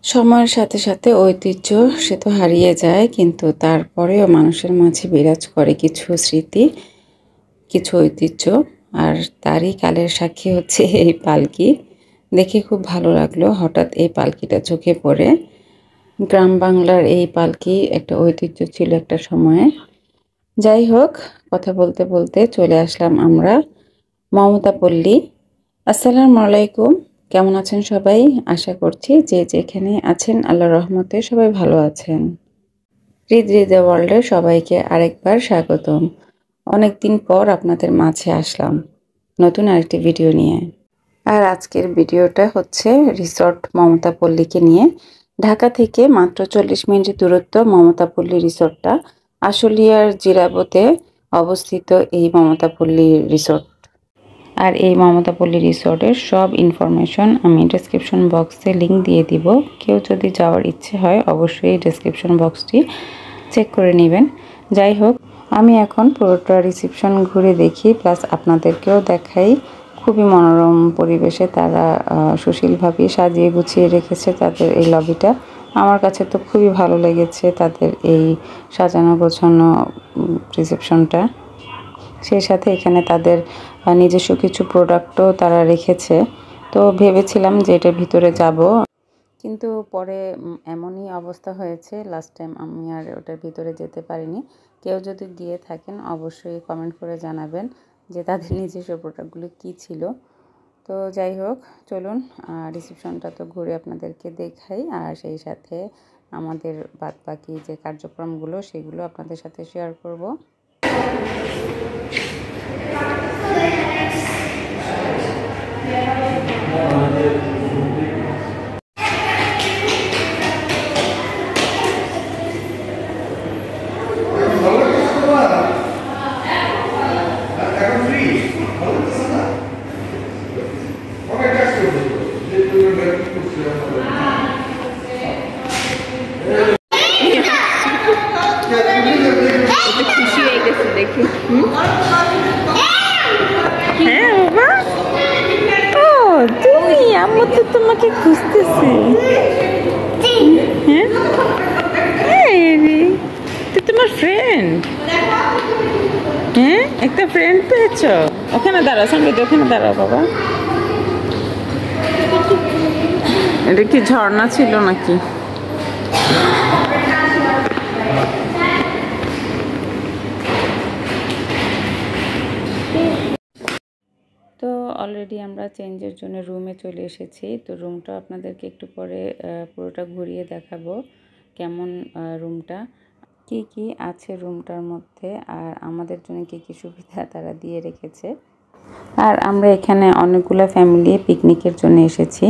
সময়ের সাথে সাথে ঐতিহ্য সে তো হারিয়ে যায়, কিন্তু তারপরেও মানুষের মাঝে বিরাজ করে কিছু স্মৃতি, কিছু ঐতিহ্য। আর তারই কালের সাক্ষী হচ্ছে এই পালকি। দেখে খুব ভালো লাগলো, হঠাৎ এই পালকিটা চোখে পড়ে। গ্রাম বাংলার এই পালকি একটা ঐতিহ্য ছিল একটা সময়ে। যাই হোক, কথা বলতে বলতে চলে আসলাম আমরা মমতাপল্লী। আসসালামু আলাইকুম, কেমন আছেন সবাই? আশা করছি যে যেখানে আছেন আল্লাহর রহমতে সবাই ভালো আছেন। হৃদয় ওয়ার্ল্ডে সবাইকে আরেকবার স্বাগতম। অনেকদিন পর আপনাদের মাঝে আসলাম নতুন আরেকটি ভিডিও নিয়ে। আর আজকের ভিডিওটা হচ্ছে রিসর্ট মমতাপল্লীকে নিয়ে। ঢাকা থেকে মাত্র 40 মিনিট দূরত্ব মমতাপল্লী রিসর্টটা। আশুলিয়ার জিরাবতে অবস্থিত এই মমতাপল্লী রিসর্ট। আর এই মমতাপল্লী রিসর্টের সব ইনফরমেশন আমি ডেসক্রিপশন বক্সে লিংক দিয়ে দিব। কেউ যদি যাওয়ার ইচ্ছে হয় অবশ্যই ডেসক্রিপশন বক্সটি চেক করে নেবেন। যাই হোক, আমি এখন পুরোটা রিসেপশন ঘুরে দেখি, প্লাস আপনাদেরকেও দেখাই। খুবই মনোরম পরিবেশে তারা সুশীলভাবে সাজিয়ে গুছিয়ে রেখেছে তাদের এই লবিটা। আমার কাছে তো খুবই ভালো লেগেছে তাদের এই সাজানো গোছানো রিসেপশনটা। সেই সাথে এখানে তাদের নিজস্ব কিছু প্রোডাক্টও তারা রেখেছে। তো ভেবেছিলাম যে এটার ভিতরে যাব, কিন্তু পরে এমনই অবস্থা হয়েছে, লাস্ট টাইম আমি আর ওটার ভিতরে যেতে পারিনি। কেউ যদি গিয়ে থাকেন অবশ্যই কমেন্ট করে জানাবেন যে তাদের নিজস্ব প্রোডাক্টগুলো কী ছিল। তো যাই হোক, চলুন রিসেপশনটা তো ঘুরে আপনাদেরকে দেখাই, আর সেই সাথে আমাদের বাদবাকি যে কার্যক্রমগুলো সেগুলো আপনাদের সাথে শেয়ার করব। খুশি হয়ে গেছে দেখে। হ্যাঁ বাবা, ও তুমি, আম্মু তো তোমাকে খুঁজতেছে। হ্যাঁ, তুই তোমার ফ্রেন্ড। হ্যাঁ, একটা ফ্রেন্ড পেয়েছ। ওখানে দাঁড়াও, সঙ্গে ওখানে দাঁড়াও বাবা। এটা কি ঝর্ণা ছিল নাকি? তো অলরেডি আমরা চেঞ্জের জন্য রুমে চলে এসেছি। তো রুমটা আপনাদেরকে একটু পরে পুরোটা ঘুরিয়ে দেখাবো কেমন রুমটা, কি কি আছে রুমটার মধ্যে, আর আমাদের জন্য কি কি সুবিধা তারা দিয়ে রেখেছে। আর আমরা এখানে অনেকগুলো ফ্যামিলি পিকনিকের জন্য এসেছি।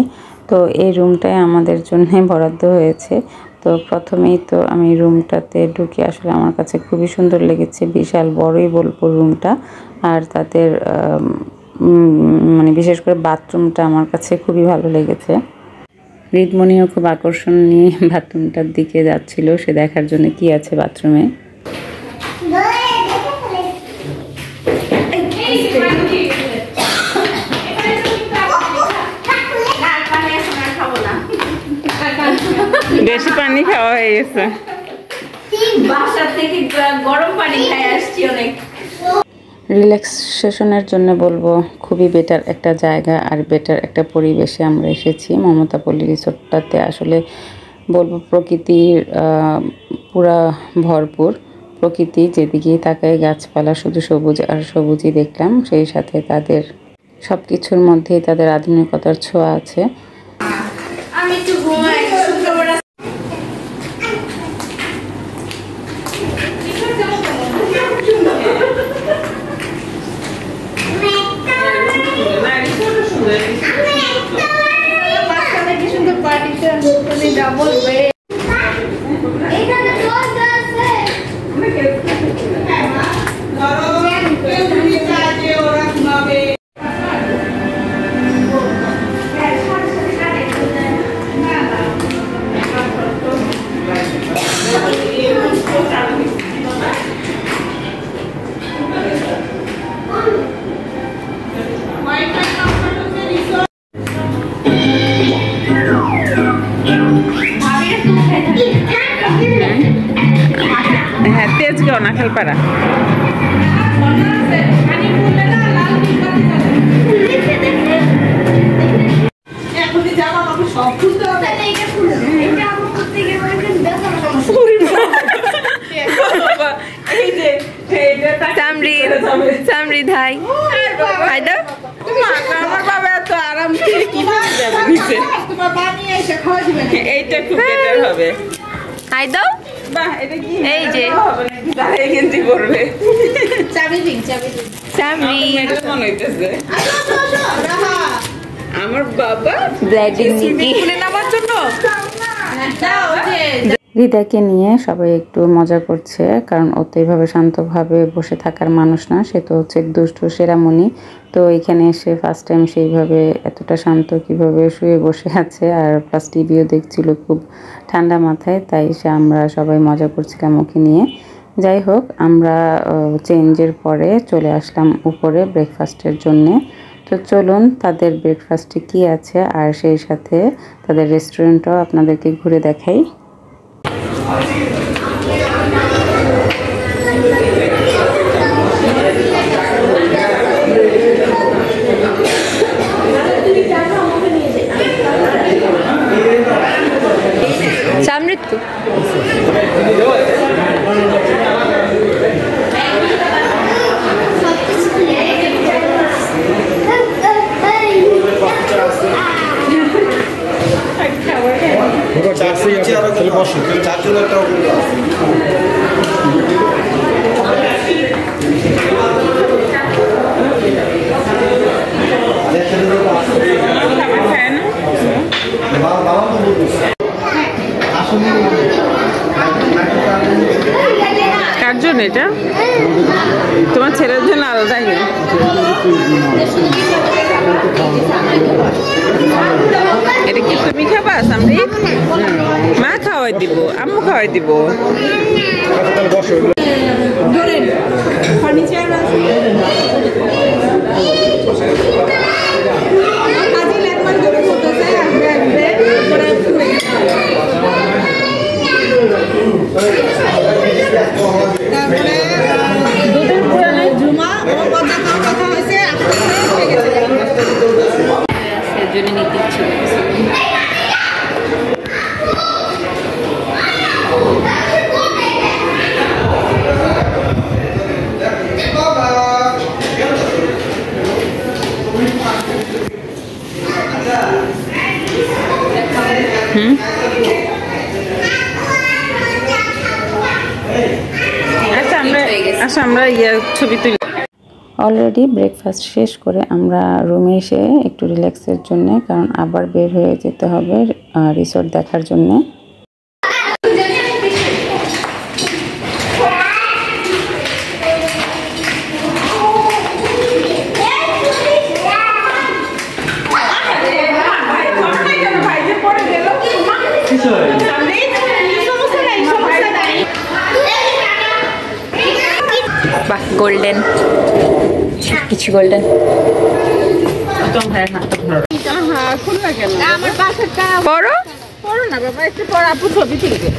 তো এই রুমটাই আমাদের জন্য বরাদ্দ হয়েছে। তো প্রথমেই তো আমি রুমটাতে ঢুকে আসলে আমার কাছে খুবই সুন্দর লেগেছে, বিশাল বড়ই বলবো রুমটা। আর তাদের মানে বিশেষ করে বাথরুমটা আমার কাছে খুবই ভালো লেগেছে। হৃদমণিও খুব আকর্ষণ নিয়ে বাথরুমটার দিকে যাচ্ছিল, সে দেখার জন্য কি আছে বাথরুমে। বেশি পানি খাওয়া হয়ে গেছে, বাসা থেকে গরম পানি খাই আসছি অনেক। রিল্যাক্সেশনের জন্য বলবো খুবই বেটার একটা জায়গা আর বেটার একটা পরিবেশে আমরা এসেছি মমতাপল্লী রিসোর্টটাতে। আসলে বলবো প্রকৃতির পুরা ভরপুর প্রকৃতি, যেদিকেই তাকায় গাছপালা শুধু সবুজ আর সবুজই দেখলাম। সেই সাথে তাদের সব কিছুর মধ্যেই তাদের আধুনিকতার ছোঁয়া আছে। আমি একটু ঘুমাই। ডাবল বেড, এখানে দরজা আছে। ওরা ঘুমাবে। আঠালপাড়া। সামরিদ হাই হাই দাও। আমার বাবা এত আরাম করে কিভাবে যাবে নিচে, এইটা খুব বেটার হবে। হাই দাও। বাহ, এটা কি এই যে দাঁড়িয়ে গেঞ্জি পরবে। চাবি দিন, চাবি দিন। সামরি মেডেল মনে হইতেছে আমার বাবা ব্লাডিং নিকি খুলে নামার জন্য। হৃদয়কে নিয়ে সবাই একটু মজা করছে, কারণ ও তো এইভাবে শান্তভাবে বসে থাকার মানুষ না, সে তো হচ্ছে দুষ্টু সেরামণি। তো এখানে এসে ফার্স্ট টাইম সেইভাবে এতটা শান্ত কিভাবে শুয়ে বসে আছে, আর প্লাস টিভিও দেখছিল খুব ঠান্ডা মাথায়, তাই আমরা সবাই মজা করছিলাম ওকে নিয়ে। যাই হোক, আমরা চেঞ্জের পরে চলে আসলাম উপরে ব্রেকফাস্টের জন্যে। তো চলুন তাদের ব্রেকফাস্টে কি আছে আর সেই সাথে তাদের রেস্টুরেন্টও আপনাদেরকে ঘুরে দেখাই। সামৃদ্ধ কার জন্য এটা? তোমার ছেলের জন্য আলাদাই না? এটা কি তুমি খাবা সামরি? মা খাওয়াই দিব, আম্মু খাওয়াই দিব। দুধের পুরানো ঝুমা ও কথা হয়েছে সেজন্য নিতে ইচ্ছে আমরা ছবি তুলি। অলরেডি ব্রেকফাস্ট শেষ করে আমরা রুমে এসে একটু রিল্যাক্সের জন্য, কারণ আবার বের হয়ে যেতে হবে রিসোর্ট দেখার জন্য। বাহ, গোল্ডেন কিছু গোল্ডেন। পড়ো পড়ো না বাবা, একটু পর আপু ছবি তুলবে।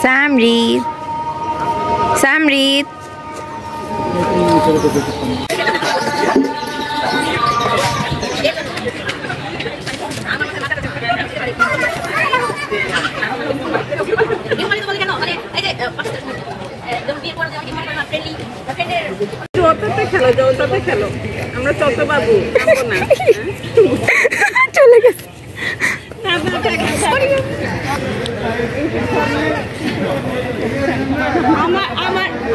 সামরিদ সামরিদ খেলো, জলটাতে খেলো, আমরা চত বাবু না চলে গেছে।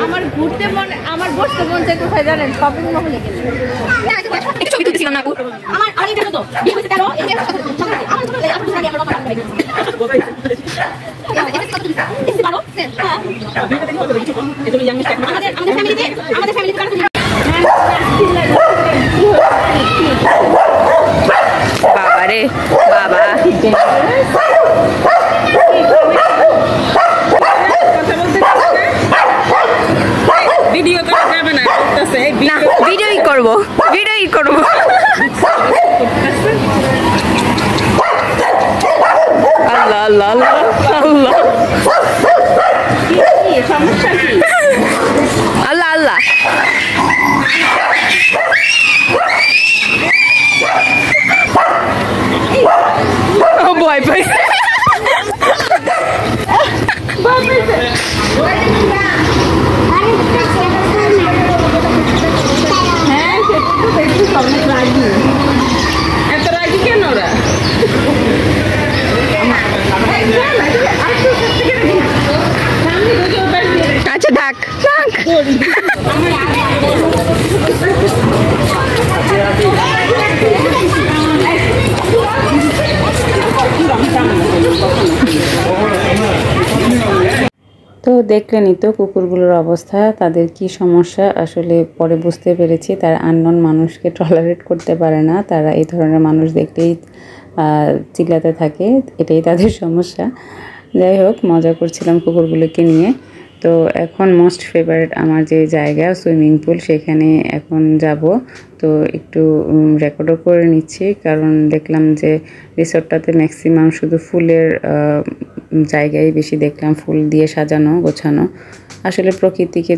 আমার ঘুরতে মনে, আমার বসতে মন চাই কোথায় জানেন? শপিং মলে গেলে। ছবি তুলছিলাম না আমার আরেকটা তো বিয়ে হইছে 13 এই আমার তো লাগে আপনার আগে আমরা কথা বলি। আমাদের ফ্যামিলিতে বাবা রে বাবা, ভিডিও করা যাবে না, ভিডিওই করবো। আল্লাহ আল্লাহ আল্লাহ সমস্যা কি? আল্লাহ আল্লাহ ভয় পাই হ্যাঁ সেটা তো দেখছি অনেক রাগি। এত রাগি কেন ওরা? আচ্ছা থাক থাক তো দেখলেনই তো কুকুরগুলোর অবস্থা, তাদের কি সমস্যা আসলে পরে বুঝতে পেরেছি। তারা আননোন মানুষকে টলারেট করতে পারে না, তারা এই ধরনের মানুষ দেখলেই চিল্লাতে থাকে, এটাই তাদের সমস্যা। যাই হোক, মজা করছিলাম কুকুরগুলোকে নিয়ে। তো এখন মোস্ট ফেভারিট আমার যে জায়গা সুইমিং পুল, সেখানে এখন যাব। তো একটু রেকর্ডও করে নিচ্ছি, কারণ দেখলাম যে রিসোর্টটাতে ম্যাক্সিমাম শুধু ফুলের জায়গায় বেশি দেখলাম, ফুল দিয়ে সাজানো গোছানো। আসলে প্রকৃতিকে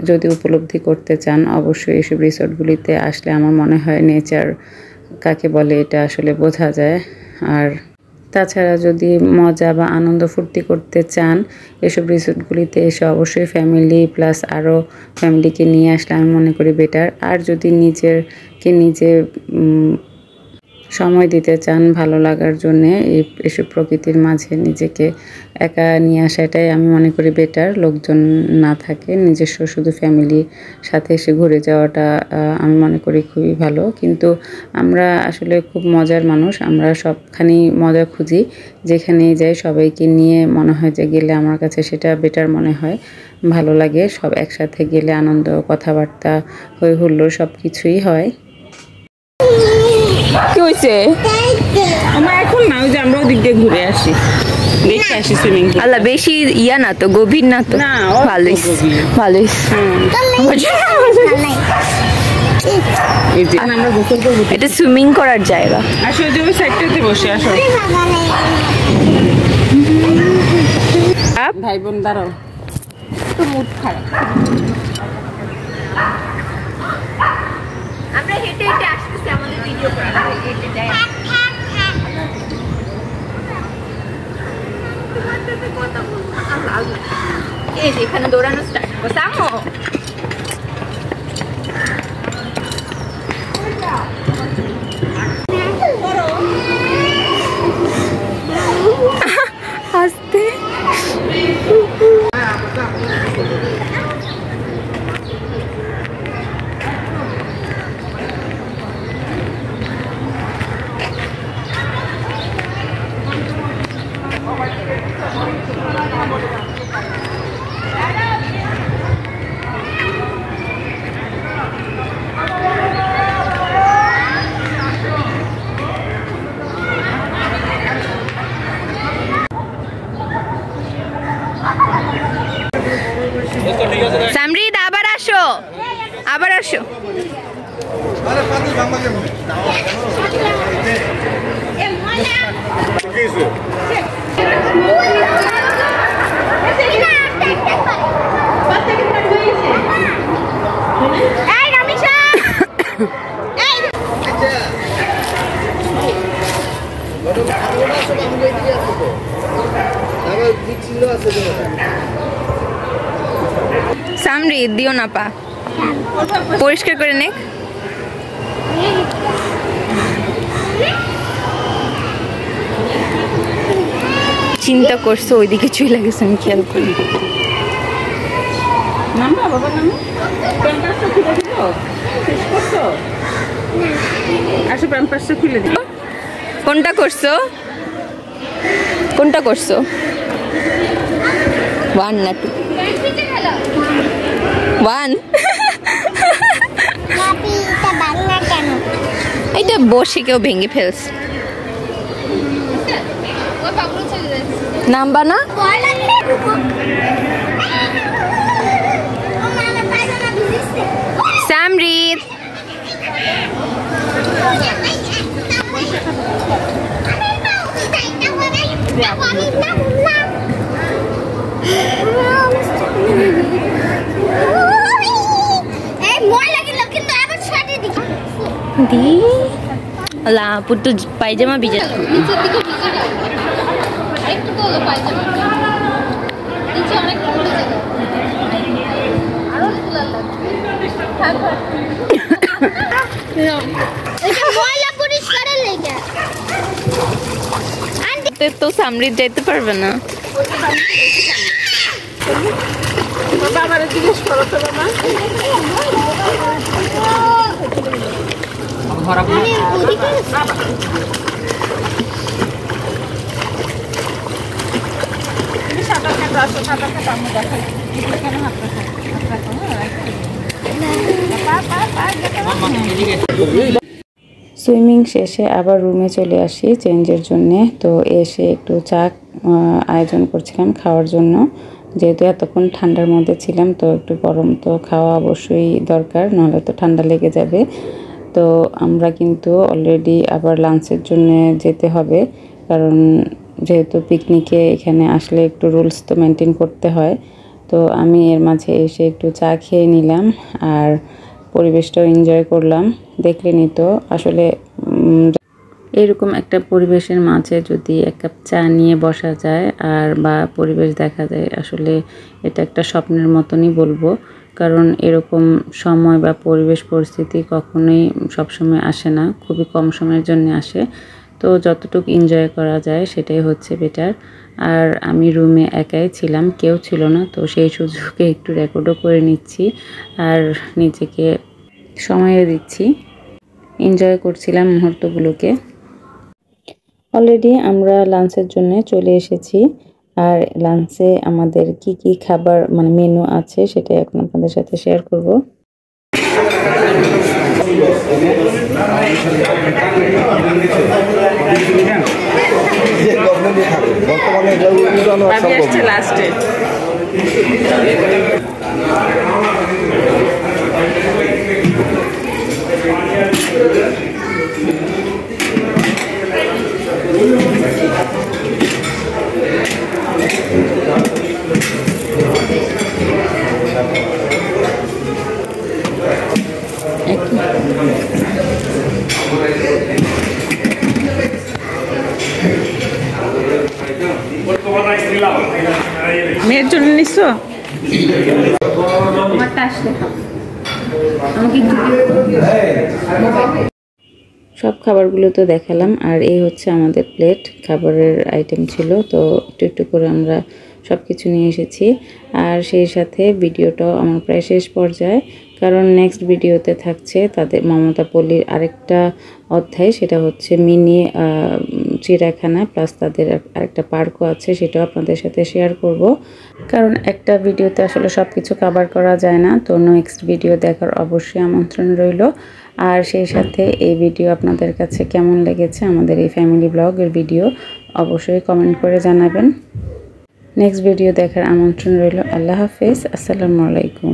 যদি উপলব্ধি করতে চান, অবশ্যই এসব রিসোর্টগুলিতে আসলে আমার মনে হয় নেচার কাকে বলে এটা আসলে বোঝা যায়। আর তাছাড়া যদি মজা বা আনন্দ ফুর্তি করতে চান, এসব রিসোর্টগুলিতে এসে অবশ্যই ফ্যামিলি প্লাস আরও ফ্যামিলিকে নিয়ে আসলে আমি মনে করি বেটার। আর যদি নিজে সময় দিতে চান ভালো লাগার জন্যে, এসব প্রকৃতির মাঝে নিজেকে একা নিয়ে আসাটাই আমি মনে করি বেটার। লোকজন না থাকে, নিজস্ব শুধু ফ্যামিলির সাথে এসে ঘুরে যাওয়াটা আমি মনে করি খুবই ভালো। কিন্তু আমরা আসলে খুব মজার মানুষ, আমরা সবখানেই মজা খুঁজি, যেখানেই যাই সবাইকে নিয়ে মনে হয় যে গেলে আমার কাছে সেটা বেটার মনে হয়, ভালো লাগে। সব একসাথে গেলে আনন্দ, কথাবার্তা, হই হুল্লোড় সব কিছুই হয়। কি হয়েছে? আমরা এখন না, ওই যে আমরা ওদিক দিয়ে ঘুরে আসি, দেখে আসি সুইমিং পুল। আল্লাহ বেশি ইয়া না তো, গভীর না তো? না, অল্প ভালোই গভীর। ভালোই। এই যে আমরা গোসল করবো, এটা সুইমিং করার জায়গা। আসো যে ওই সাইডটাতে বসে আসো। ভাই বোন দাঁড়াও, তো মুড খারাপ। আমরা হেঁটে হেঁটে আসতেছি, আমাদের ভিডিও করা হেঁটে যাই। এই যে এখানে দৌড়ানো স্টার্ট করবো। সামো আস্তে। সামরিদ আবার আসো, আবার আসো। সামরিদ দিও না পা, পরিষ্কার করে নে। চিন্তা করছো ওইদিকে চলে গেছে, আমি খেয়াল করি। নামবা বাবা, নামো। প্যাম্পাসটা খুলে দিব, শেষ করছো? আসো প্যাম্পাসটা খুলে দিব। কোনটা করছো? কোনটা করছো? 1 না 2? 1। এটা বসে কেউ ভেঙে ফেলছে। নামবা না? সামরিদ দি লা পুত্তু পায়জামা ভিজে নিচের দিকে ভিজে গেল একটু তো হলো পায়জামা নিচে অনেক ভিজে গেল আরো তুলা এটা ময়লা পরিষ্কারের লেগে আন্টি তো সামরি যেতে পারবে না বাবারে জিজ্ঞেস করো তো বাবা তুমি সাঁতার কাটো আসো সাঁতার কাটো আমি দেখাই কেন হাত সুইমিং শেষে আবার রুমে চলে আসি চেঞ্জের জন্যে। তো এসে একটু চা আয়োজন করছিলাম খাওয়ার জন্য, যেহেতু এতক্ষণ ঠান্ডার মধ্যে ছিলাম তো একটু গরম তো খাওয়া অবশ্যই দরকার, নাহলে তো ঠান্ডা লেগে যাবে। তো আমরা কিন্তু অলরেডি আবার লাঞ্চের জন্য যেতে হবে, কারণ যেহেতু পিকনিকে এখানে আসলে একটু রুলস তো মেনটেন করতে হয়। তো আমি এর মাঝে এসে একটু চা খেয়ে নিলাম আর পরিবেশটাও এনজয় করলাম। দেখলেনই তো আসলে এরকম একটা পরিবেশের মাঝে যদি এক কাপ চা নিয়ে বসা যায় আর বা পরিবেশ দেখা যায়, আসলে এটা একটা স্বপ্নের মতনই বলবো। কারণ এরকম সময় বা পরিবেশ পরিস্থিতি কখনোই সবসময় আসে না, খুবই কম সময়ের জন্য আসে। তো যতটুকু এনজয় করা যায় সেটাই হচ্ছে বেটার। আর আমি রুমে একাই ছিলাম, কেউ ছিল না, তো সেই সুযোগে একটু রেকর্ডও করে নিচ্ছি আর নিজেকে সময়ও দিচ্ছি, এনজয় করছিলাম মুহূর্তগুলোকে। অলরেডি আমরা লাঞ্চের জন্য চলে এসেছি, আর লাঞ্চে আমাদের কি কি খাবার মানে মেনু আছে সেটা এখন আপনাদের সাথে শেয়ার করব। লাস্টে মেয়ের জন্য নিচ্ছো? সব খাবারগুলো তো দেখালাম, আর এই হচ্ছে আমাদের প্লেট, খাবারের আইটেম ছিল। তো একটু একটু করে আমরা সব কিছু নিয়ে এসেছি। আর সেই সাথে ভিডিওটাও আমার প্রায় শেষ পর্যায়ে, কারণ নেক্সট ভিডিওতে থাকছে তাদের মমতাপল্লীর আরেকটা অধ্যায়, সেটা হচ্ছে মিনি চিড়িয়াখানা প্লাস তাদের আরেকটা পার্কও আছে, সেটাও আপনাদের সাথে শেয়ার করব। কারণ একটা ভিডিওতে আসলে সব কিছু কভার করা যায় না। তো নেক্সট ভিডিও দেখার অবশ্যই আমন্ত্রণ রইল। আর সেই সাথে এই ভিডিও আপনাদের কাছে কেমন লেগেছে, আমাদের এই ফ্যামিলি ব্লগের ভিডিও অবশ্যই কমেন্ট করে জানাবেন। নেক্সট ভিডিও দেখার আমন্ত্রণ রইল। আল্লাহ হাফেজ, আসসালামু আলাইকুম।